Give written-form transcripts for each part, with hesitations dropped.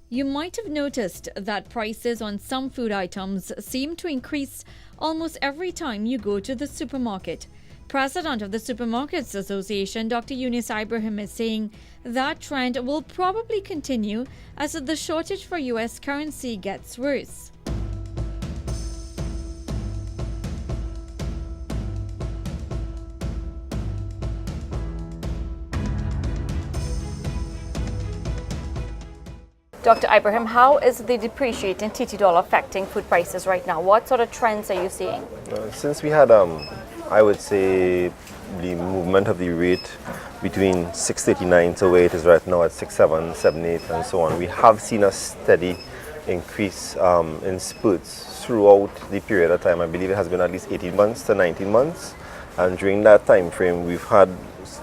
You might have noticed that prices on some food items seem to increase almost every time you go to the supermarket. President of the Supermarkets Association, Dr. Eunice Ibrahim, is saying that trend will probably continue as the shortage for US currency gets worse. Dr. Ibrahim, how is the depreciating TT dollar affecting food prices right now? What sort of trends are you seeing? Since we had, I would say, the movement of the rate between 6.39 to where it is right now at 6.7, 7.8, and so on, we have seen a steady increase in spurts throughout the period of time. I believe it has been at least 18 months to 19 months, and during that time frame, we've had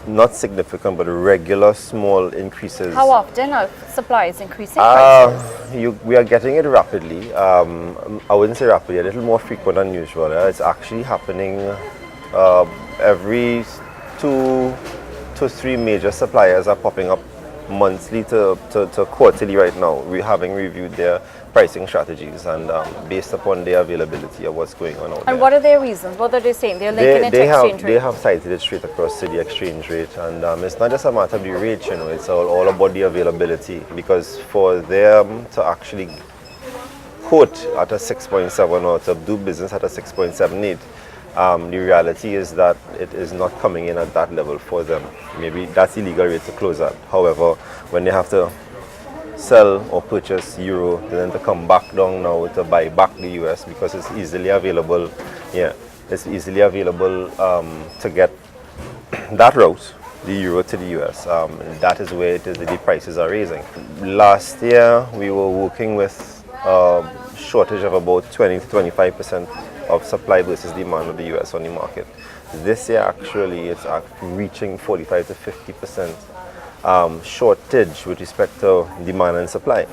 not significant but regular small increases. How often are supplies increasing prices? We are getting it rapidly. I wouldn't say rapidly, a little more frequent than usual. It's actually happening every 2 to 3 major suppliers are popping up monthly to quarterly right now. We're having reviewed their pricing strategies and based upon their availability of what's going on out there. And what are their reasons? What are they saying? They're linking it to exchange rate? They have cited it straight across to the exchange rate, and it's not just a matter of the rate, it's all about the availability, because for them to actually quote at a 6.7 or to do business at a 6.78, the reality is that it is not coming in at that level for them. Maybe that's the legal rate to close at. However, when they have to sell or purchase euro, then to come back down now to buy back the US because it's easily available. Yeah, it's easily available to get that route, the euro to the US. That is where it is that the prices are raising. Last year, we were working with a shortage of about 20 to 25% of supply versus demand of the US on the market. This year, actually, it's reaching 45 to 50% shortage with respect to demand and supply.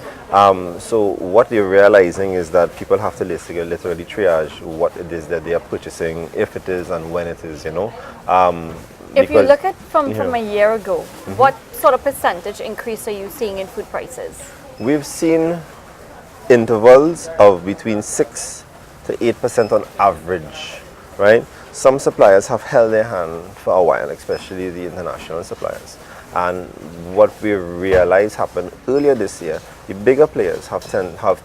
So what they're realizing is that people have to literally triage what it is that they are purchasing, if it is and when it is, If you look at from a year ago, what sort of percentage increase are you seeing in food prices? We've seen intervals of between 6 to 8% on average, right? Some suppliers have held their hand for a while, especially the international suppliers. And what we realized happened earlier this year, the bigger players have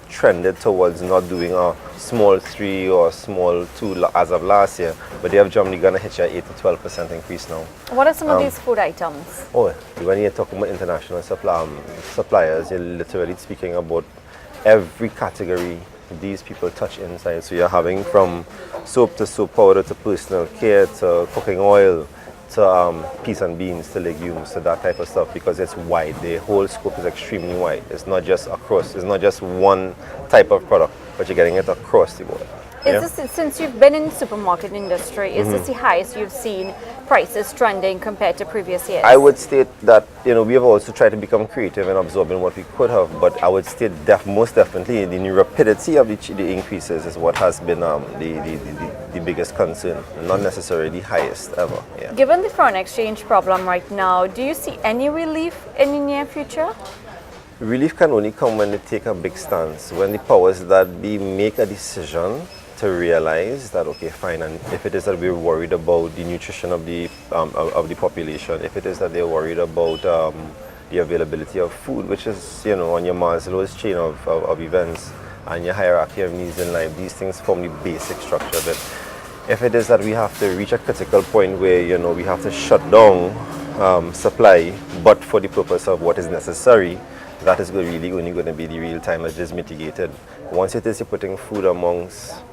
trended towards not doing a small 3 or small 2 as of last year, but they have generally gonna hit your 8 to 12% increase now. What are some of these food items? Oh, when you're talking about international suppliers, you're literally speaking about every category these people touch inside. So you're having from soap to soap powder to personal care to cooking oil to peas and beans to legumes to that type of stuff, because it's wide. The whole scope is extremely wide. It's not just across. It's not just one type of product, but you're getting it across the board. Is this, since you've been in the supermarket industry, is this the highest you've seen prices trending compared to previous years? I would state that we have also tried to become creative in absorbing what we could have, but I would state most definitely the rapidity of the increases is what has been the biggest concern, not necessarily the highest ever. Yeah. Given the foreign exchange problem right now, do you see any relief in the near future? Relief can only come when they take a big stance, when the powers that be make a decision to realize that, okay, fine, and if it is that we're worried about the nutrition of the population, if it is that they're worried about the availability of food, which is on your Maslow's chain of events and your hierarchy of needs in life, these things form the basic structure of it. If it is that we have to reach a critical point where we have to shut down supply, but for the purpose of what is necessary, that is really only going to be the real time as just mitigated. Once it is you're putting food amongst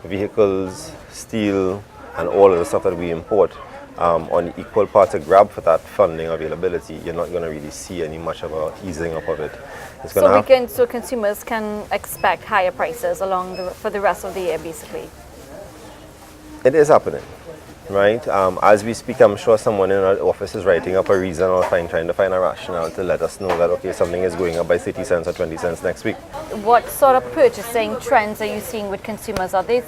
vehicles, steel, and all of the stuff that we import on equal part to grab for that funding availability, you're not going to really see any much of a easing up of it. So consumers can expect higher prices for the rest of the year, basically. It is happening, right? As we speak, I'm sure someone in our office is writing up a reason or trying to find a rationale to let us know that, okay, something is going up by 30 cents or 20 cents next week. What sort of purchasing trends are you seeing with consumers? Are they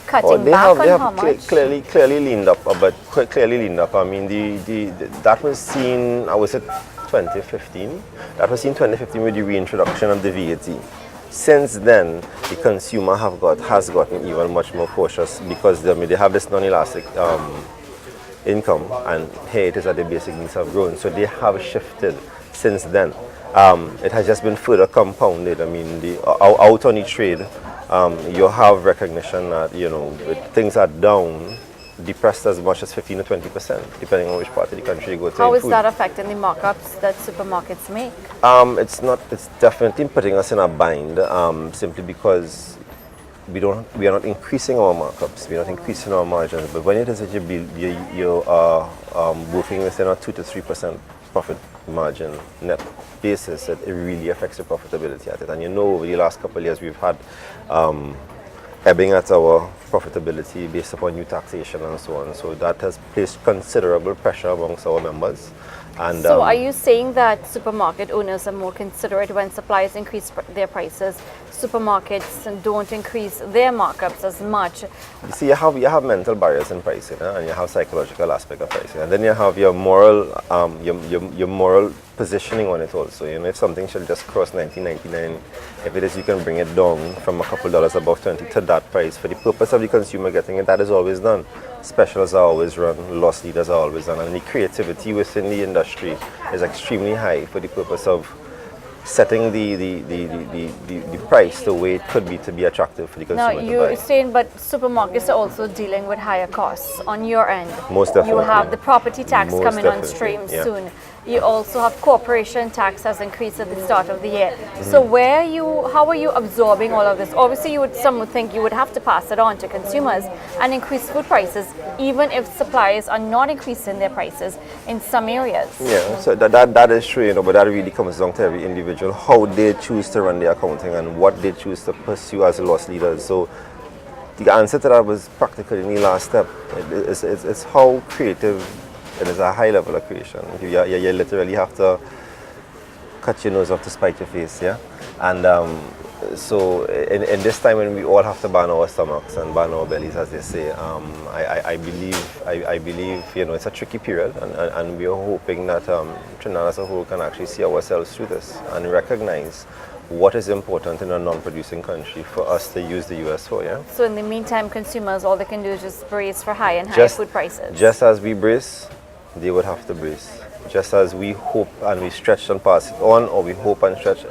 cutting back on how much? Clearly leaned up, but clearly leaned up. I mean, that was seen, I would say, 2015. That was in 2015 with the reintroduction of the VAT. Since then, the consumer has gotten even much more cautious because they have this non-elastic income, and here it is that the basic needs have grown. So they have shifted since then. It has just been further compounded. I mean, out on the trade, you have recognition that things are down, depressed as much as 15 to 20%, depending on which part of the country you go to. How is that affecting the markups that supermarkets make? It's definitely putting us in a bind, simply because we are not increasing our markups, we are not increasing our margins. But when it is that you are working within a 2 to 3% profit margin net basis, it really affects the profitability at it. And over the last couple of years we've had ebbing at our profitability based upon new taxation and so on. So that has placed considerable pressure amongst our members. And so are you saying that supermarket owners are more considerate when suppliers increase their prices? Supermarkets don't increase their markups as much. You see, you have mental barriers in pricing, and you have psychological aspect of pricing, and then you have your moral your moral positioning on it also. If something should just cross 19.99, if it is, you can bring it down from a couple dollars above 20 to that price for the purpose of the consumer getting it. That is always done. Specials are always run, loss leaders are always done, and the creativity within the industry is extremely high for the purpose of setting the price the way it could be to be attractive for the consumer. Now you're saying, but supermarkets are also dealing with higher costs on your end. Most definitely. You have the property tax Most coming on definitely, stream yeah. soon. You also have corporation tax has increased at the start of the year. Mm-hmm. So how are you absorbing all of this? Obviously, some would think you would have to pass it on to consumers and increase food prices, even if suppliers are not increasing their prices in some areas. Yeah, so that is true, but that really comes down to every individual, how they choose to run their accounting and what they choose to pursue as loss leaders. So the answer to that was practically in the last step. It's how creative. It is a high level of creation. You literally have to cut your nose off to spite your face, yeah? And so in this time when we all have to ban our stomachs and ban our bellies, as they say, I believe it's a tricky period, and we are hoping that Trinidad as a whole can actually see ourselves through this and recognize what is important in a non-producing country for us to use the US for, yeah? So in the meantime, consumers, all they can do is just brace for higher and higher food prices. Just as we brace, they would have to brace. Just as we hope and we stretch and pass it on, or we hope and stretch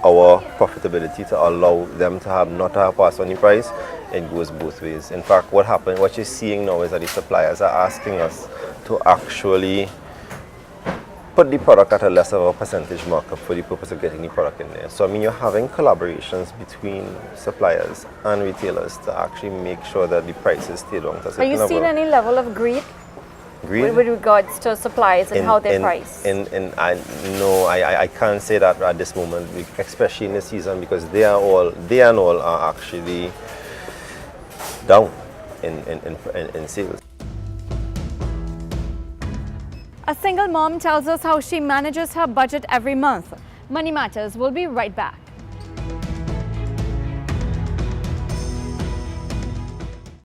our profitability to allow them to not have passed on the price, it goes both ways. In fact, what you're seeing now is that the suppliers are asking us to actually put the product at a less of a percentage markup for the purpose of getting the product in there. So I mean, you're having collaborations between suppliers and retailers to actually make sure that the prices stay down. Are you seeing any level of greed with regards to suppliers and how they price? I can't say that at this moment, especially in the season, because they and all are actually down in sales. A single mom tells us how she manages her budget every month. Money Matters will be right back.